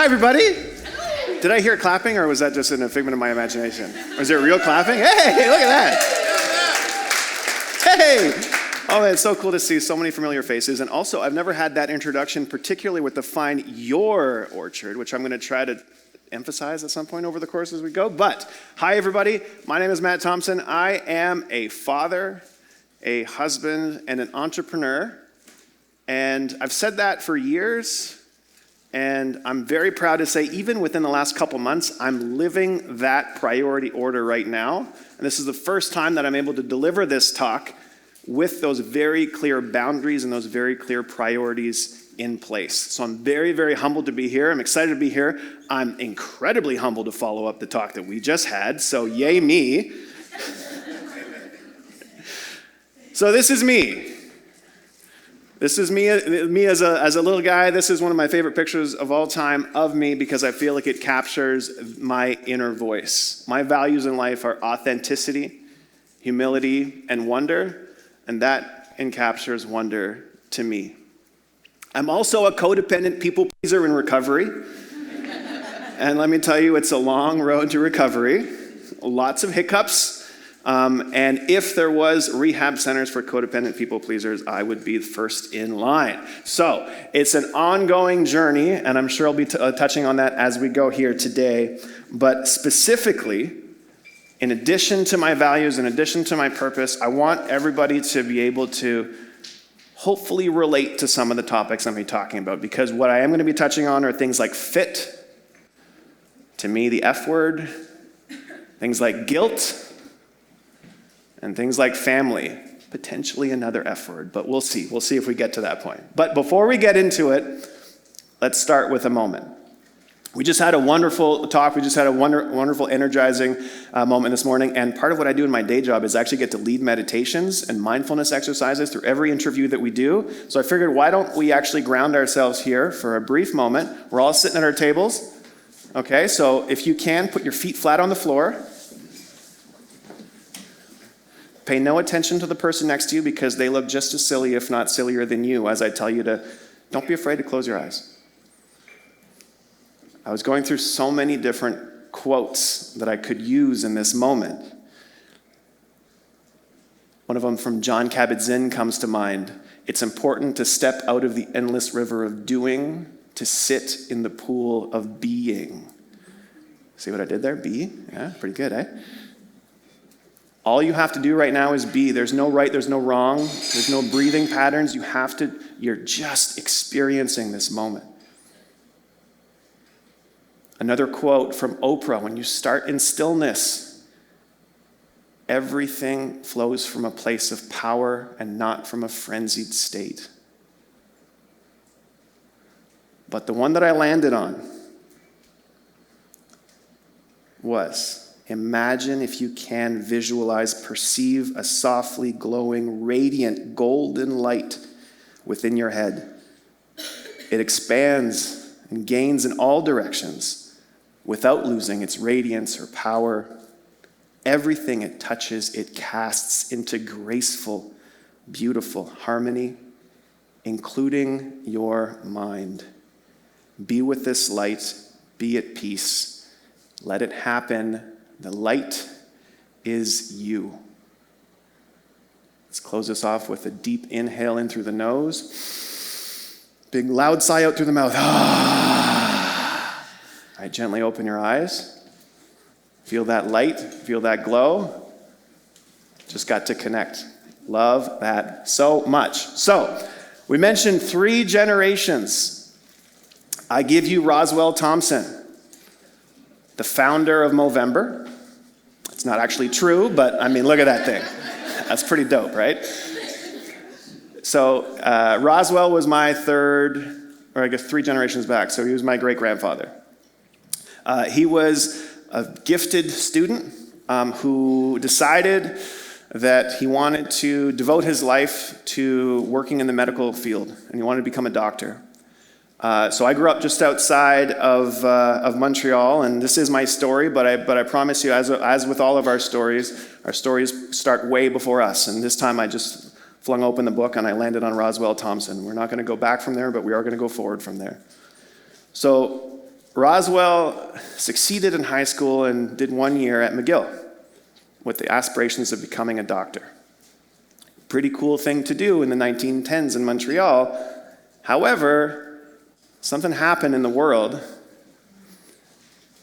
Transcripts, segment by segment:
Hi, everybody. Did I hear clapping, or was that just a figment of my imagination? Was there real clapping? Hey, look at that. Hey. Oh, man, it's so cool to see so many familiar faces. And also, I've never had that introduction, particularly with the Find Your Orchard, which I'm going to try to emphasize at some point over the course as we go. But hi, everybody. My name is Matt Thomson. I am a father, a husband, and an entrepreneur. And I've said that for years. And I'm very proud to say, even within the last couple months, I'm living that priority order right now. And this is the first time that I'm able to deliver this talk with those very clear boundaries and those very clear priorities in place. So I'm very, very humbled to be here. I'm excited to be here. I'm incredibly humbled to follow up the talk that we just had. So yay me. So this is me. This is me as a little guy. This is one of my favorite pictures of all time of me because I feel like it captures my inner voice. My values in life are authenticity, humility, and wonder, and that encaptures wonder to me. I'm also a codependent people pleaser in recovery. And let me tell you, it's a long road to recovery. Lots of hiccups. And if there was rehab centers for codependent people pleasers, I would be first in line. So it's an ongoing journey, and I'm sure I'll be touching on that as we go here today. But specifically, in addition to my values, in addition to my purpose, I want everybody to be able to hopefully relate to some of the topics I'm going to be talking about, because what I am going to be touching on are things like fit, to me the F word, things like guilt, and things like family, potentially another F word, but we'll see. We'll see if we get to that point. But before we get into it, let's start with a moment. We just had a wonderful talk. We just had a wonderful, energizing moment this morning. And part of what I do in my day job is actually get to lead meditations and mindfulness exercises through every interview that we do. So I figured, why don't we actually ground ourselves here for a brief moment? We're all sitting at our tables. Okay, so if you can, put your feet flat on the floor. Pay no attention to the person next to you because they look just as silly, if not sillier than you, as I tell you to, don't be afraid to close your eyes. I was going through so many different quotes that I could use in this moment. One of them from John Kabat-Zinn comes to mind. It's important to step out of the endless river of doing to sit in the pool of being. See what I did there? Be? Yeah, pretty good, eh? All you have to do right now is be. There's no right, there's no wrong, there's no breathing patterns. You're just experiencing this moment. Another quote from Oprah: when you start in stillness, everything flows from a place of power and not from a frenzied state. But the one that I landed on was, imagine, if you can, visualize, perceive a softly glowing, radiant, golden light within your head. It expands and gains in all directions without losing its radiance or power. Everything it touches, it casts into graceful, beautiful harmony, including your mind. Be with this light, be at peace, let it happen. The light is you. Let's close this off with a deep inhale in through the nose. Big loud sigh out through the mouth. All right, gently open your eyes. Feel that light, feel that glow. Just got to connect. Love that so much. So, we mentioned 3 generations. I give you Roswell Thomson, the founder of Movember. It's not actually true, but I mean, look at that thing. That's pretty dope, right? So Roswell was my third, or I guess 3 generations back, so he was my great-grandfather. He was a gifted student who decided that he wanted to devote his life to working in the medical field, and he wanted to become a doctor. So I grew up just outside of Montreal, and this is my story, but I promise you, as with all of our stories start way before us. And this time I just flung open the book and I landed on Roswell Thomson. We're not going to go back from there, but we are going to go forward from there. So Roswell succeeded in high school and did 1 year at McGill with the aspirations of becoming a doctor. Pretty cool thing to do in the 1910s in Montreal. However, something happened in the world,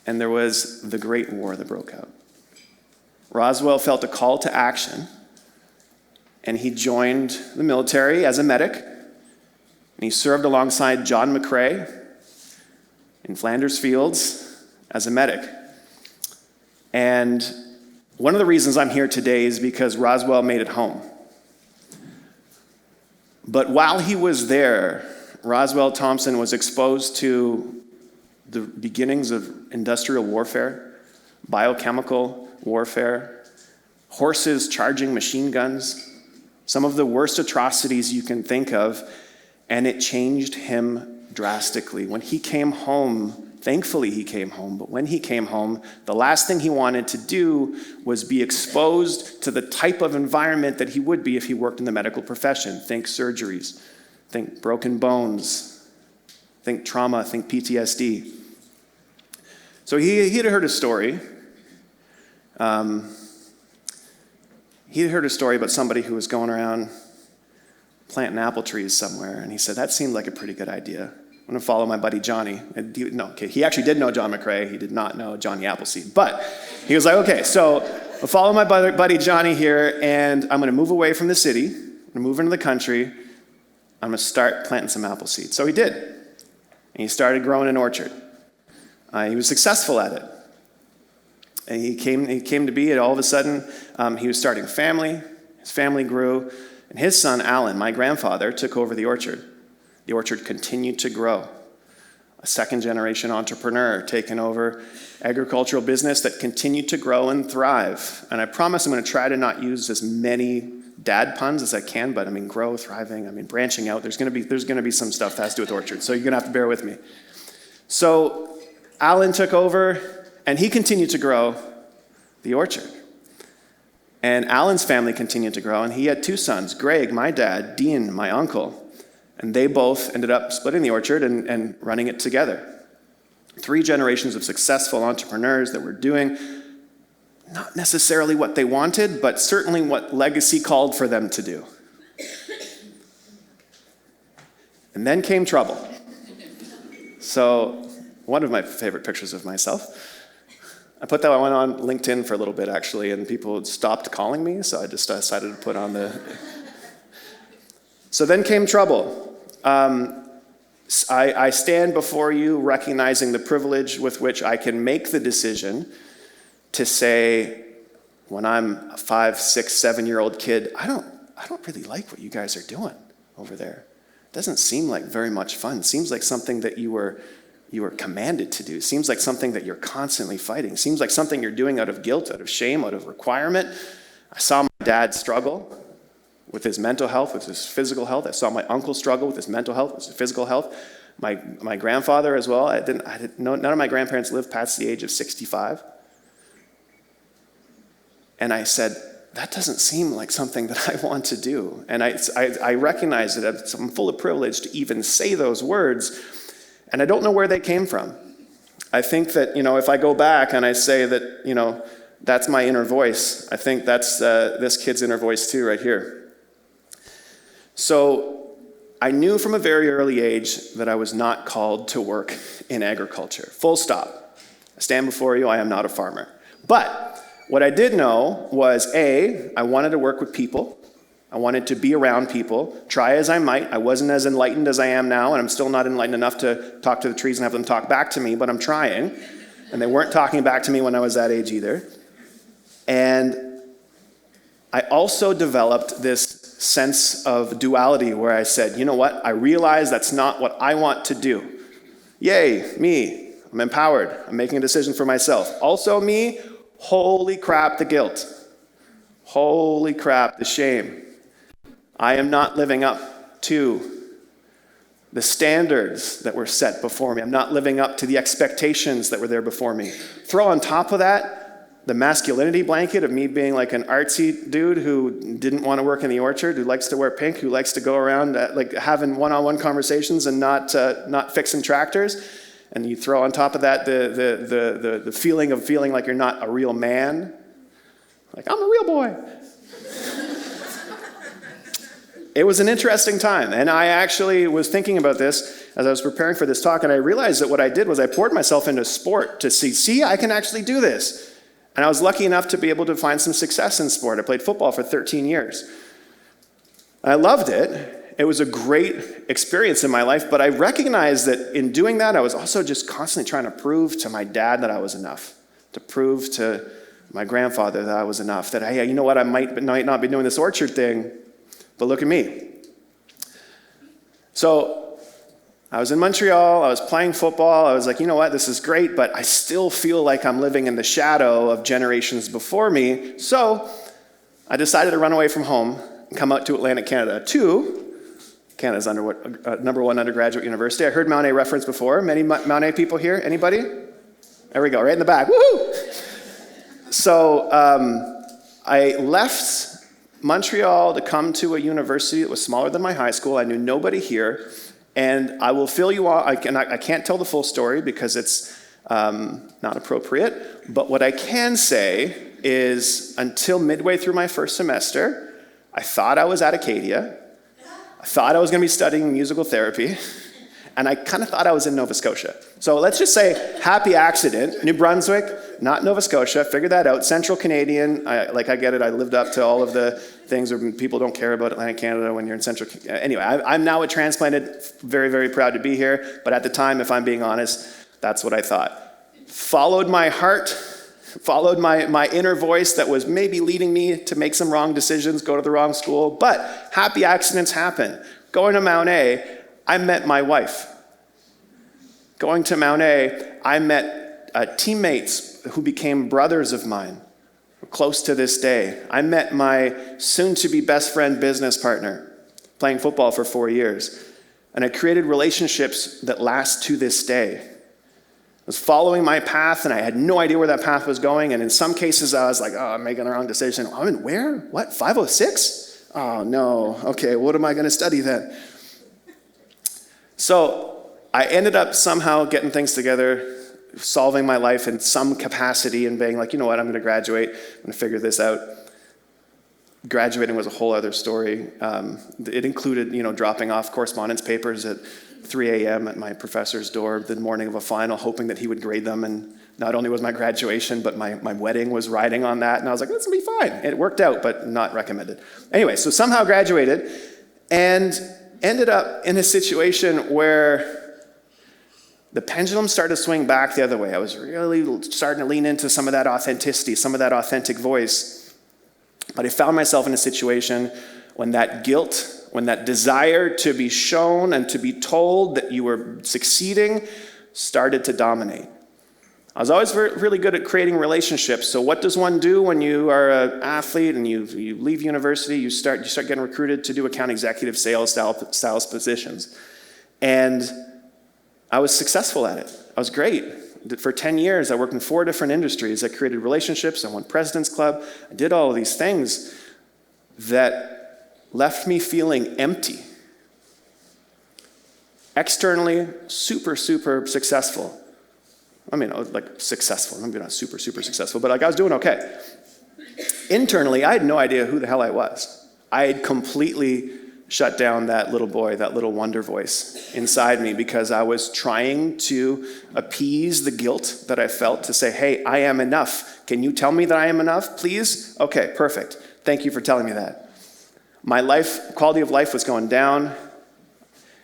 and there was the Great War that broke out. Roswell felt a call to action, and he joined the military as a medic, and he served alongside John McCrae in Flanders Fields as a medic. And one of the reasons I'm here today is because Roswell made it home. But while he was there, Roswell Thomson was exposed to the beginnings of industrial warfare, biochemical warfare, horses charging machine guns, some of the worst atrocities you can think of, and it changed him drastically. When he came home, thankfully he came home, but when he came home, the last thing he wanted to do was be exposed to the type of environment that he would be if he worked in the medical profession. Think surgeries, think broken bones, think trauma, think PTSD. So he had heard a story. He had heard a story about somebody who was going around planting apple trees somewhere, and he said, that seemed like a pretty good idea. I'm going to follow my buddy Johnny. And he actually did know John McCrae. He did not know Johnny Appleseed. But he was like, okay, so I'll follow my buddy Johnny here, and I'm going to move away from the city. I'm going to move into the country. I'm going to start planting some apple seeds. So he did. And he started growing an orchard. He was successful at it. And he came to be, and all of a sudden, he was starting a family. His family grew. And his son, Alan, my grandfather, took over the orchard. The orchard continued to grow. A second-generation entrepreneur taking over agricultural business that continued to grow and thrive. And I promise I'm going to try to not use as many dad puns as I can, but I mean grow, thriving, I mean branching out. There's going to be some stuff that has to do with orchards, so you're going to have to bear with me. So Alan took over, and he continued to grow the orchard. And Alan's family continued to grow, and he had two sons, Greg, my dad, Dean, my uncle, and they both ended up splitting the orchard and running it together. 3 generations of successful entrepreneurs that were doing not necessarily what they wanted, but certainly what legacy called for them to do. And then came trouble. So one of my favorite pictures of myself, I put that one on LinkedIn for a little bit, actually, and people stopped calling me, so I just decided to put on the... So then came trouble. I stand before you recognizing the privilege with which I can make the decision to say, when I'm a 5, 6, 7-year-old kid, I don't really like what you guys are doing over there. It doesn't seem like very much fun. It seems like something that you were commanded to do. Seems like something that you're constantly fighting. Seems like something you're doing out of guilt, out of shame, out of requirement. I saw my dad struggle with his mental health, with his physical health. I saw my uncle struggle with his mental health, with his physical health. My grandfather as well. None of my grandparents lived past the age of 65. And I said, that doesn't seem like something that I want to do. And I recognize that I'm full of privilege to even say those words. And I don't know where they came from. I think that, if I go back and I say that, that's my inner voice, I think that's this kid's inner voice too, right here. So I knew from a very early age that I was not called to work in agriculture. Full stop. I stand before you, I am not a farmer. But what I did know was, A, I wanted to work with people. I wanted to be around people, try as I might. I wasn't as enlightened as I am now, and I'm still not enlightened enough to talk to the trees and have them talk back to me, but I'm trying. And they weren't talking back to me when I was that age either. And I also developed this sense of duality where I said, you know what? I realize that's not what I want to do. Yay, me. I'm empowered. I'm making a decision for myself. Also me, holy crap, the guilt. Holy crap, the shame. I am not living up to the standards that were set before me. I'm not living up to the expectations that were there before me. Throw on top of that the masculinity blanket of me being like an artsy dude who didn't want to work in the orchard, who likes to wear pink, who likes to go around like having one-on-one conversations and not fixing tractors. and you throw on top of that the feeling of feeling like you're not a real man, like, I'm a real boy. It was an interesting time, and I actually was thinking about this as I was preparing for this talk, and I realized that what I did was I poured myself into sport to see, I can actually do this. And I was lucky enough to be able to find some success in sport. I played football for 13 years. I loved it. It was a great experience in my life, but I recognized that in doing that, I was also just constantly trying to prove to my dad that I was enough, to prove to my grandfather that I was enough, that, hey, you know what, I might not be doing this orchard thing, but look at me. So I was in Montreal, I was playing football, I was like, you know what, this is great, but I still feel like I'm living in the shadow of generations before me. So I decided to run away from home and come out to Atlantic Canada, Canada's number one undergraduate university. I heard Mount A reference before. Many Mount A people here? Anybody? There we go, right in the back. Woohoo! So I left Montreal to come to a university that was smaller than my high school. I knew nobody here. And I will fill you all, I can't tell the full story because it's not appropriate. But what I can say is until midway through my first semester, I thought I was at Acadia. I thought I was going to be studying musical therapy. And I kind of thought I was in Nova Scotia. So let's just say happy accident. New Brunswick, not Nova Scotia. Figured that out. Central Canadian. I get it. I lived up to all of the things where people don't care about Atlantic Canada when you're in Central. Anyway, I'm now a transplanted. Very, very proud to be here. But at the time, if I'm being honest, that's what I thought. Followed my heart. Followed my inner voice that was maybe leading me to make some wrong decisions, go to the wrong school. But happy accidents happen. Going to Mount A, I met my wife. Going to Mount A, I met teammates who became brothers of mine, close to this day. I met my soon-to-be best friend business partner, playing football for 4 years. And I created relationships that last to this day. I was following my path, and I had no idea where that path was going. And in some cases, I was like, oh, I'm making the wrong decision. I'm in where? What, 506? Oh, no. Okay, what am I going to study then? So I ended up somehow getting things together, solving my life in some capacity and being like, you know what, I'm going to graduate. I'm going to figure this out. Graduating was a whole other story. It included, dropping off correspondence papers at 3 a.m. at my professor's door the morning of a final, hoping that he would grade them. And not only was my graduation, but my wedding was riding on that. And I was like, this will be fine. It worked out, but not recommended. Anyway, so somehow graduated and ended up in a situation where the pendulum started to swing back the other way. I was really starting to lean into some of that authenticity, some of that authentic voice. But I found myself in a situation when that guilt, when that desire to be shown and to be told that you were succeeding started to dominate. I was always really good at creating relationships. So what does one do when you are an athlete and you leave university? You start getting recruited to do account executive sales positions. And I was successful at it. I was great. For 10 years, I worked in 4 different industries. I created relationships. I won President's Club. I did all of these things that left me feeling empty. Externally, super, super successful. I mean, successful. Maybe not super, super successful, but I was doing okay. Internally, I had no idea who the hell I was. I had completely shut down that little boy, that little wonder voice inside me because I was trying to appease the guilt that I felt to say, hey, I am enough. Can you tell me that I am enough, please? Okay, perfect. Thank you for telling me that. My quality of life was going down.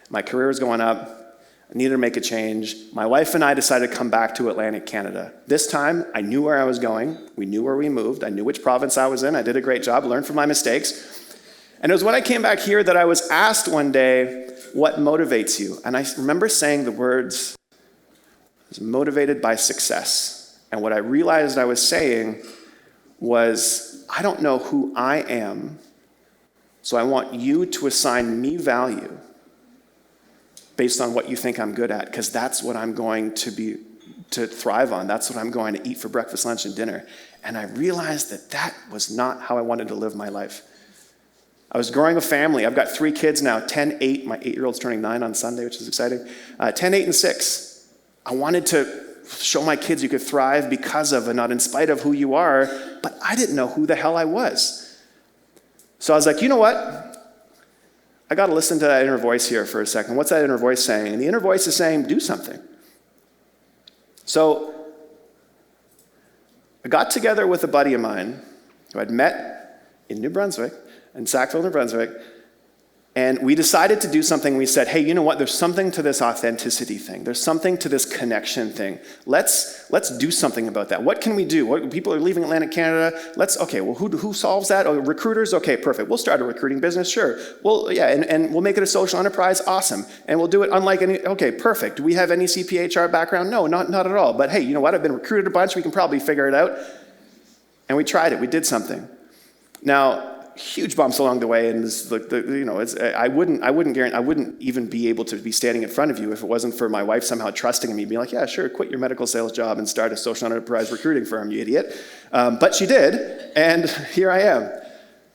My career was going up. I needed to make a change. My wife and I decided to come back to Atlantic Canada. This time, I knew where I was going. We knew where we moved. I knew which province I was in. I did a great job, learned from my mistakes. And it was when I came back here that I was asked one day, what motivates you? And I remember saying the words, I was motivated by success. And what I realized I was saying was, I don't know who I am, so I want you to assign me value based on what you think I'm good at, because that's what I'm going to thrive on. That's what I'm going to eat for breakfast, lunch, and dinner. And I realized that was not how I wanted to live my life. I was growing a family. I've got 3 kids now, 10, 8. My 8-year-old's turning 9 on Sunday, which is exciting. 10, 8, and 6. I wanted to show my kids you could thrive because of and not in spite of who you are, but I didn't know who the hell I was. So I was like, you know what? I got to listen to that inner voice here for a second. What's that inner voice saying? And the inner voice is saying, do something. So I got together with a buddy of mine who I'd met in New Brunswick, in Sackville, New Brunswick, and we decided to do something. We said, hey, you know what? There's something to this authenticity thing. There's something to this connection thing. Let's do something about that. What can we do? People are leaving Atlantic Canada. Who solves that? Oh, recruiters? Okay, perfect. We'll start a recruiting business, sure. Well, yeah, and we'll make it a social enterprise, awesome. And we'll do it unlike any, okay, perfect. Do we have any CPHR background? No, not at all. But hey, you know what? I've been recruited a bunch. We can probably figure it out. And we tried it. We did something. Now, huge bumps along the way, and I wouldn't even be able to be standing in front of you if it wasn't for my wife somehow trusting in me, being like, yeah, sure, quit your medical sales job and start a social enterprise recruiting firm, you idiot. But she did, and here I am.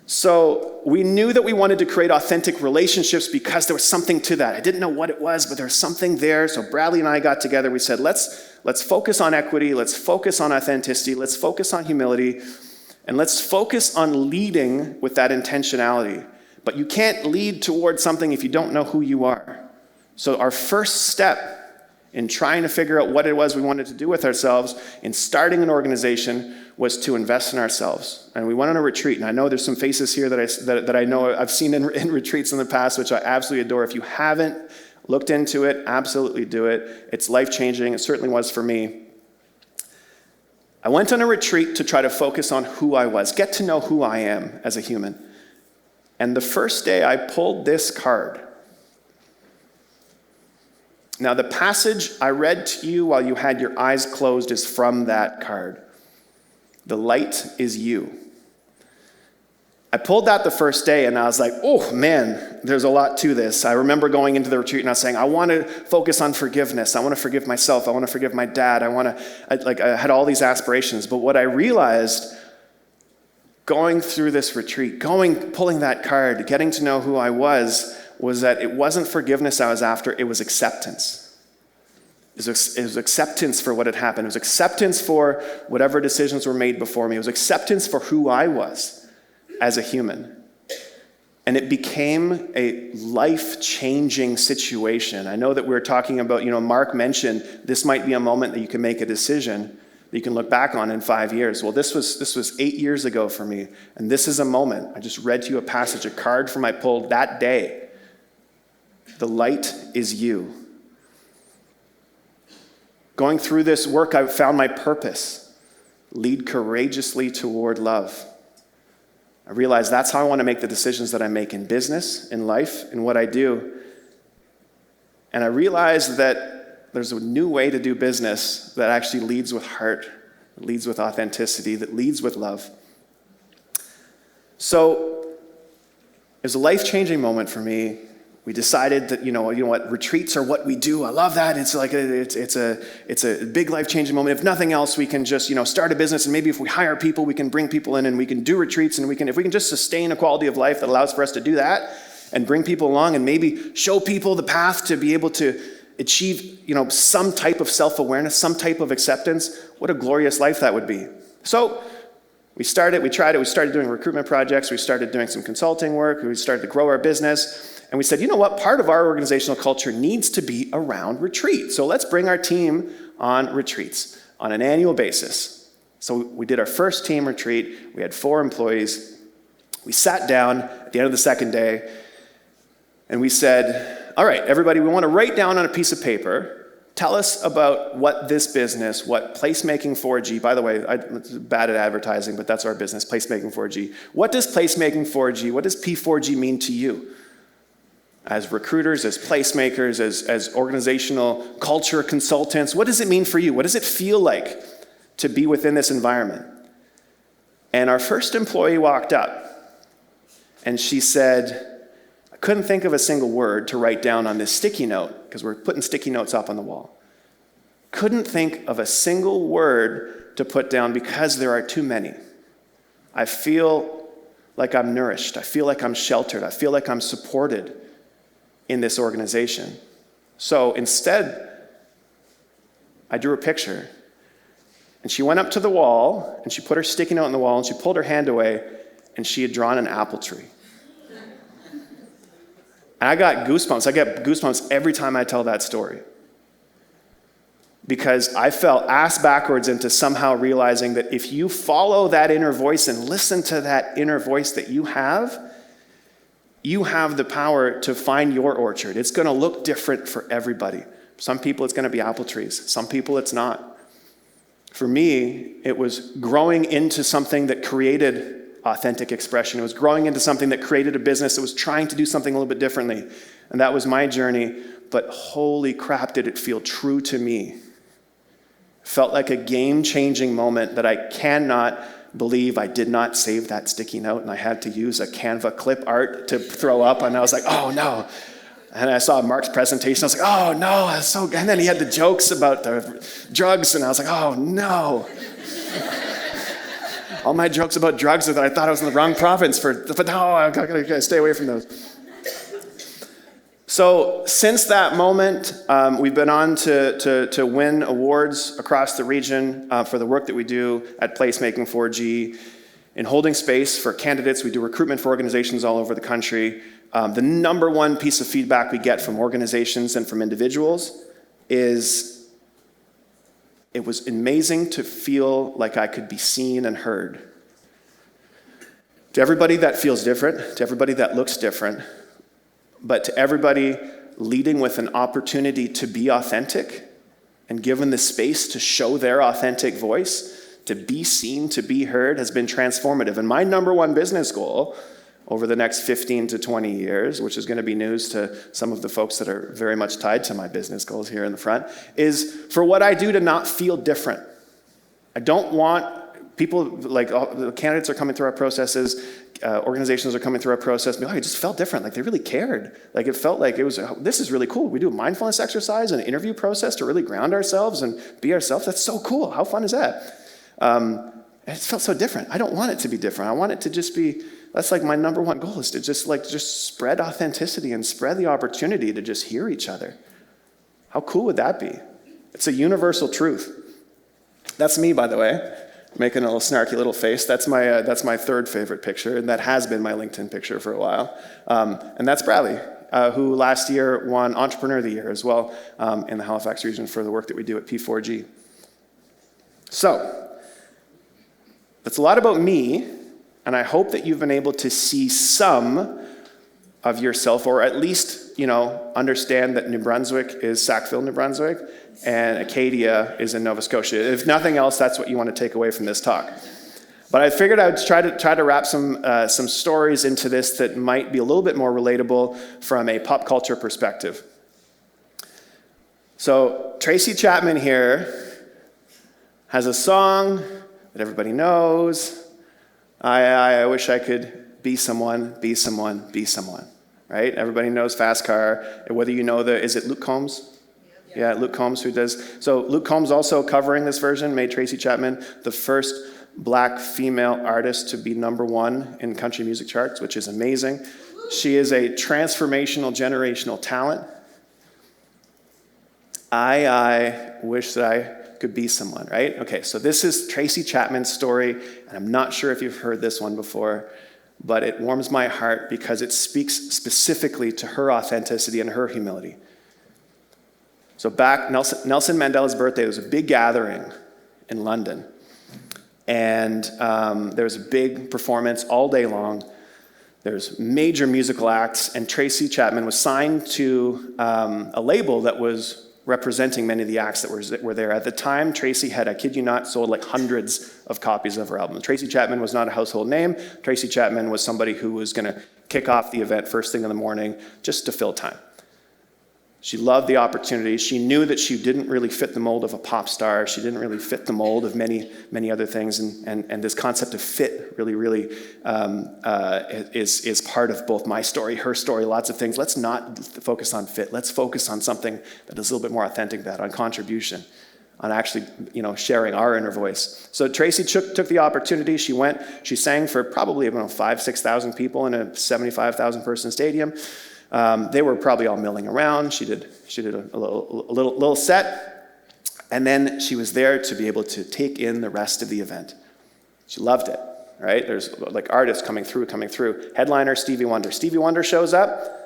So we knew that we wanted to create authentic relationships because there was something to that. I didn't know what it was, but there was something there. So Bradley and I got together. We said, let's focus on equity. Let's focus on authenticity. Let's focus on humility. And let's focus on leading with that intentionality. But you can't lead towards something if you don't know who you are. So our first step in trying to figure out what it was we wanted to do with ourselves in starting an organization was to invest in ourselves. And we went on a retreat. And I know there's some faces here that I know I've seen in retreats in the past, which I absolutely adore. If you haven't looked into it, absolutely do it. It's life-changing. It certainly was for me. I went on a retreat to try to focus on who I was, get to know who I am as a human. And the first day I pulled this card. Now, the passage I read to you while you had your eyes closed is from that card. The light is you. I pulled that the first day and I was like, oh man, there's a lot to this. I remember going into the retreat and I was saying, I want to focus on forgiveness. I want to forgive myself. I want to forgive my dad. I had all these aspirations. But what I realized going through this retreat, pulling that card, getting to know who I was that it wasn't forgiveness I was after, it was acceptance. It was acceptance for what had happened. It was acceptance for whatever decisions were made before me. It was acceptance for who I was as a human. And it became a life-changing situation. I know that we were talking about, Mark mentioned this might be a moment that you can make a decision that you can look back on in 5 years. Well, this was 8 years ago for me. And this is a moment. I just read to you a passage, a card from I pulled that day. The light is you. Going through this work, I found my purpose. Lead courageously toward love. I realized that's how I want to make the decisions that I make in business, in life, in what I do. And I realized that there's a new way to do business that actually leads with heart, leads with authenticity, that leads with love. So it was a life-changing moment for me. We decided that, you know what, retreats are what we do. I love that. It's like it's a big life-changing moment. If nothing else, we can just, start a business, and maybe if we hire people, we can bring people in and we can do retreats, and if we can just sustain a quality of life that allows for us to do that and bring people along and maybe show people the path to be able to achieve, some type of self-awareness, some type of acceptance, what a glorious life that would be. So we tried it, we started doing recruitment projects, we started doing some consulting work, we started to grow our business. And we said, you know what, part of our organizational culture needs to be around retreat. So let's bring our team on retreats on an annual basis. So we did our first team retreat. We had 4 employees. We sat down at the end of the second day, and we said, all right, everybody, we want to write down on a piece of paper, tell us about what this business, what Placemaking 4G, by the way, I'm bad at advertising, but that's our business, Placemaking 4G. What does Placemaking 4G, what does P4G mean to you? As recruiters, as placemakers, as organizational culture consultants, what does it mean for you? What does it feel like to be within this environment? And our first employee walked up and she said, I couldn't think of a single word to write down on this sticky note, because we're putting sticky notes up on the wall. Couldn't think of a single word to put down because there are too many. I feel like I'm nourished. I feel like I'm sheltered. I feel like I'm supported in this organization. So instead, I drew a picture. And she went up to the wall, and she put her sticky note on the wall, and she pulled her hand away, and she had drawn an apple tree. And I got goosebumps. I get goosebumps every time I tell that story. Because I fell ass backwards into somehow realizing that if you follow that inner voice and listen to that inner voice that you have the power to find your orchard. It's going to look different for everybody. Some people it's going to be apple trees. Some people it's not. For me, it was growing into something that created authentic expression. It was growing into something that created a business that was trying to do something a little bit differently. And that was my journey. But holy crap, did it feel true to me. Felt like a game-changing moment that I cannot believe I did not save that sticky note, and I had to use a Canva clip art to throw up, and I was like, oh no. And I saw Mark's presentation, I was like, oh no, that's so good. And then he had the jokes about the drugs, and I was like, oh no. All my jokes about drugs are that I thought I was in the wrong province but no, I gotta stay away from those. So since that moment, we've been on to win awards across the region for the work that we do at Placemaking 4G. In holding space for candidates, we do recruitment for organizations all over the country. The number one piece of feedback we get from organizations and from individuals is it was amazing to feel like I could be seen and heard. To everybody that feels different, to everybody that looks different, but to everybody leading with an opportunity to be authentic and given the space to show their authentic voice, to be seen, to be heard, has been transformative. And my number one business goal over the next 15 to 20 years, which is going to be news to some of the folks that are very much tied to my business goals here in the front, is for what I do to not feel different. I don't want people, like the candidates are coming through our processes, organizations are coming through our process, it just felt different, like they really cared. Like it felt like this is really cool. We do a mindfulness exercise and an interview process to really ground ourselves and be ourselves. That's so cool. How fun is that? It felt so different. I don't want it to be different. I want it to just be, that's like my number one goal is to just spread authenticity and spread the opportunity to just hear each other. How cool would that be? It's a universal truth. That's me, by the way. Making a little snarky little face. That's my third favorite picture, and that has been my LinkedIn picture for a while. And that's Bradley, who last year won Entrepreneur of the Year as well in the Halifax region for the work that we do at P4G. So, that's a lot about me, and I hope that you've been able to see some of yourself, or at least, understand that New Brunswick is Sackville, New Brunswick, and Acadia is in Nova Scotia. If nothing else, that's what you want to take away from this talk. But I figured I would try to wrap some stories into this that might be a little bit more relatable from a pop culture perspective. So Tracy Chapman here has a song that everybody knows. I wish I could be someone, be someone, be someone. Right? Everybody knows Fast Car. And whether you know is it Luke Combs? Yeah, Luke Combs who does. So Luke Combs also covering this version made Tracy Chapman the first Black female artist to be number one in country music charts, which is amazing. She is a transformational, generational talent. I wish that I could be someone, right? Okay, so this is Tracy Chapman's story, and I'm not sure if you've heard this one before, but it warms my heart because it speaks specifically to her authenticity and her humility. So back, Nelson Mandela's birthday, there was a big gathering in London. And there was a big performance all day long. There's major musical acts, and Tracy Chapman was signed to a label that was representing many of the acts that were there. At the time, Tracy had, I kid you not, sold like hundreds of copies of her album. Tracy Chapman was not a household name. Tracy Chapman was somebody who was going to kick off the event first thing in the morning just to fill time. She loved the opportunity. She knew that she didn't really fit the mold of a pop star. She didn't really fit the mold of many, many other things. And this concept of fit really is part of both my story, her story, lots of things. Let's not focus on fit. Let's focus on something that is a little bit more authentic than that, on contribution, on actually, sharing our inner voice. So Tracy took the opportunity. She went, she sang for probably about 5,000-6,000 people in a 75,000 person stadium. They were probably all milling around. She did a little set, And then she was there to be able to take in the rest of the event. She loved it, right? There's like artists coming through. Headliner, Stevie Wonder. Stevie Wonder shows up.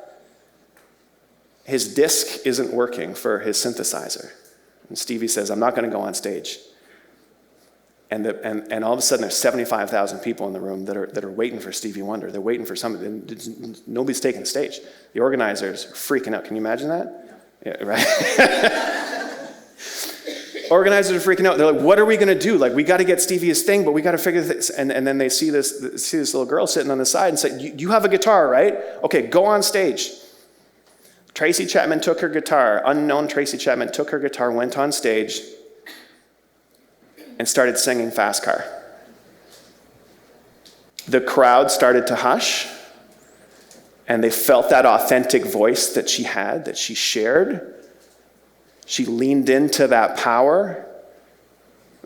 His disc isn't working for his synthesizer. And Stevie says, I'm not going to go on stage. And all of a sudden, there's 75,000 people in the room that are waiting for Stevie Wonder. They're waiting for something. Nobody's taking the stage. The organizers are freaking out. Can you imagine that? Yeah, right? Organizers are freaking out. They're like, what are we going to do? Like, we got to get Stevie his thing, but we got to figure this. And then they see this little girl sitting on the side and say, you have a guitar, right? Okay, go on stage. Tracy Chapman took her guitar. Unknown Tracy Chapman took her guitar, went on stage, and started singing Fast Car. The crowd started to hush, and they felt that authentic voice that she had, that she shared. She leaned into that power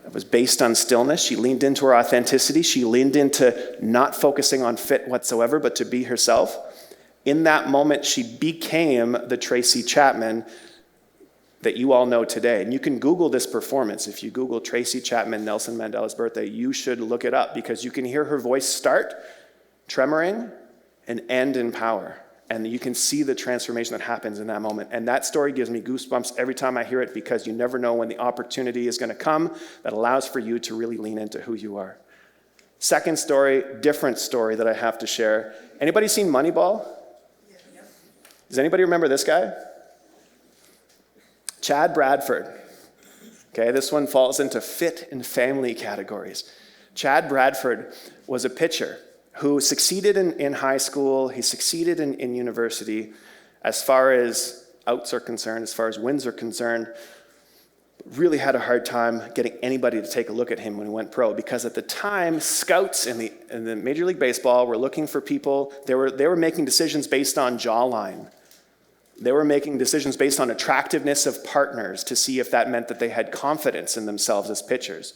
that was based on stillness. She leaned into her authenticity. She leaned into not focusing on fit whatsoever, but to be herself. In that moment, she became the Tracy Chapman that you all know today. And you can Google this performance. If you Google Tracy Chapman, Nelson Mandela's birthday, you should look it up because you can hear her voice start tremoring and end in power. And you can see the transformation that happens in that moment. And that story gives me goosebumps every time I hear it because you never know when the opportunity is going to come that allows for you to really lean into who you are. Second story, different story that I have to share. Anybody seen Moneyball? Does anybody remember this guy? Chad Bradford. Okay, this one falls into fit and family categories. Chad Bradford was a pitcher who succeeded in high school. He succeeded in university as far as outs are concerned, as far as wins are concerned. Really had a hard time getting anybody to take a look at him when he went pro because at the time, scouts in the Major League Baseball were looking for people. They were making decisions based on jawline. They were making decisions based on attractiveness of partners to see if that meant that they had confidence in themselves as pitchers.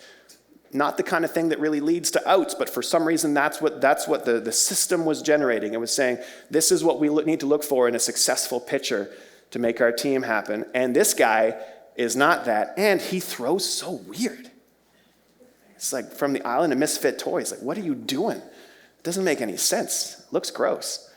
Not the kind of thing that really leads to outs, but for some reason that's what the system was generating. It was saying, this is what we need to look for in a successful pitcher to make our team happen. And this guy is not that, and he throws so weird. It's like from the island of misfit toys. Like, what are you doing? It doesn't make any sense. It looks gross.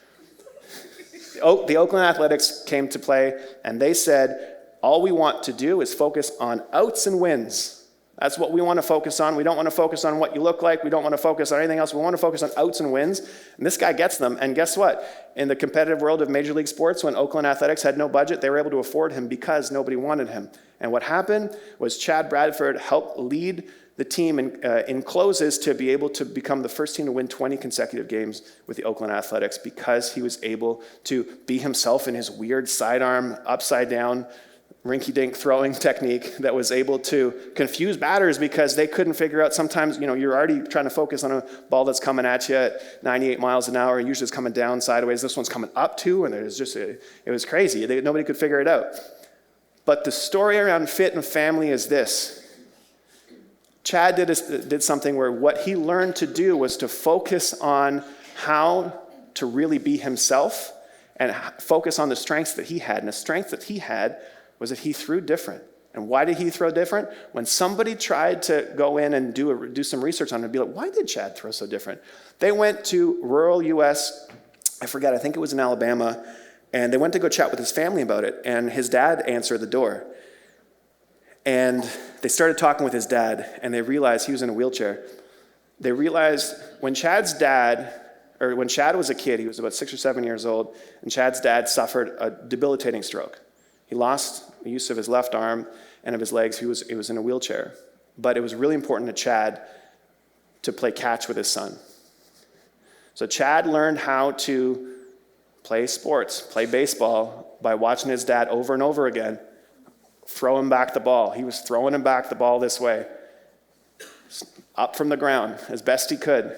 The Oakland Athletics came to play, and they said, all we want to do is focus on outs and wins. That's what we want to focus on. We don't want to focus on what you look like. We don't want to focus on anything else. We want to focus on outs and wins. And this guy gets them. And guess what? In the competitive world of Major League Sports, when Oakland Athletics had no budget, they were able to afford him because nobody wanted him. And what happened was Chad Bradford helped lead the team in closes to be able to become the first team to win 20 consecutive games with the Oakland Athletics because he was able to be himself in his weird sidearm, upside down, rinky-dink throwing technique that was able to confuse batters because they couldn't figure out sometimes, you're already trying to focus on a ball that's coming at you at 98 miles an hour. Usually it's coming down sideways. This one's coming up too, and it was crazy. Nobody could figure it out. But the story around fit and family is this. Chad did something where what he learned to do was to focus on how to really be himself and focus on the strengths that he had. And the strength that he had was that he threw different. And why did he throw different? When somebody tried to go in and do some research on it and be like, why did Chad throw so different? They went to rural U.S., I think it was in Alabama, and they went to go chat with his family about it. And his dad answered the door. And they started talking with his dad, and they realized he was in a wheelchair. They realized when Chad was a kid, he was about 6 or 7 years old, and Chad's dad suffered a debilitating stroke. He lost the use of his left arm and of his legs. He was in a wheelchair. But it was really important to Chad to play catch with his son. So Chad learned how to play sports, play baseball, by watching his dad over and over again throw him back the ball. He was throwing him back the ball this way, up from the ground as best he could.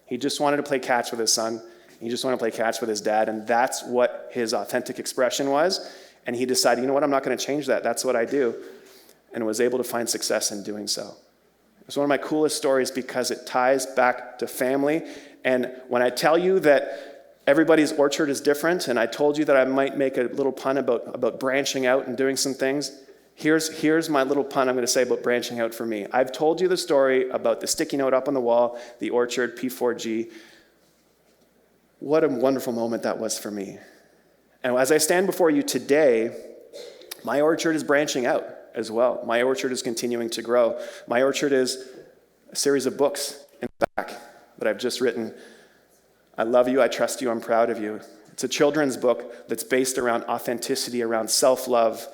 He just wanted to play catch with his son. He just wanted to play catch with his dad, and that's what his authentic expression was. And he decided, I'm not going to change that. That's what I do, and was able to find success in doing so. It's one of my coolest stories because it ties back to family. And when I tell you that everybody's orchard is different, and I told you that I might make a little pun about branching out and doing some things, Here's my little pun I'm going to say about branching out for me. I've told you the story about the sticky note up on the wall, the orchard, P4G. What a wonderful moment that was for me. And as I stand before you today, my orchard is branching out as well. My orchard is continuing to grow. My orchard is a series of books in the back that I've just written. I love you, I trust you, I'm proud of you. It's a children's book that's based around authenticity, around self-love,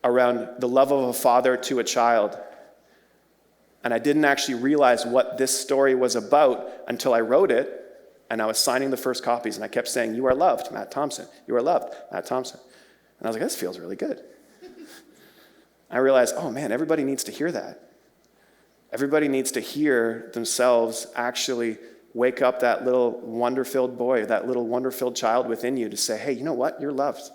around the love of a father to a child. And I didn't actually realize what this story was about until I wrote it, and I was signing the first copies, and I kept saying, "You are loved, Matt Thomson. You are loved, Matt Thomson." And I was like, this feels really good. I realized, oh man, everybody needs to hear that. Everybody needs to hear themselves actually wake up that little wonder-filled boy, that little wonder-filled child within you to say, hey, you know what? You're loved.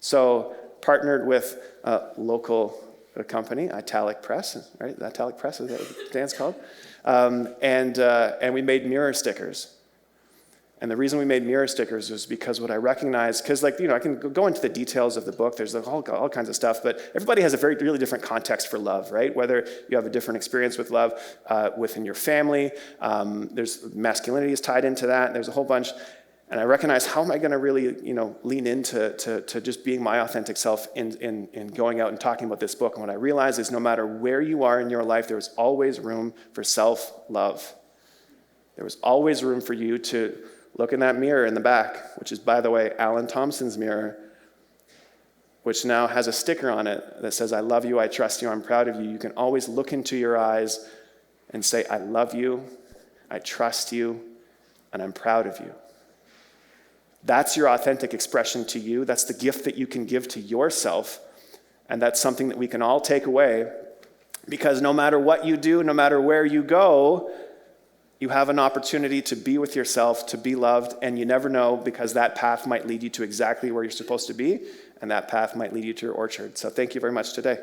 So partnered with a local company, Italic Press, right? Italic Press is what Dan's called. And we made mirror stickers. And the reason we made mirror stickers was because what I recognized, because I can go into the details of the book, there's all kinds of stuff, but everybody has a really different context for love, right? Whether you have a different experience with love within your family, there's masculinity is tied into that, there's a whole bunch. And I recognized, how am I going to really lean into to just being my authentic self in going out and talking about this book? And what I realized is no matter where you are in your life, there's always room for self-love. There was always room for you to look in that mirror in the back, which is, by the way, Alan Thompson's mirror, which now has a sticker on it that says, I love you, I trust you, I'm proud of you. You can always look into your eyes and say, I love you, I trust you, and I'm proud of you. That's your authentic expression to you. That's the gift that you can give to yourself. And that's something that we can all take away, because no matter what you do, no matter where you go, you have an opportunity to be with yourself, to be loved, and you never know, because that path might lead you to exactly where you're supposed to be, and that path might lead you to your orchard. So thank you very much today.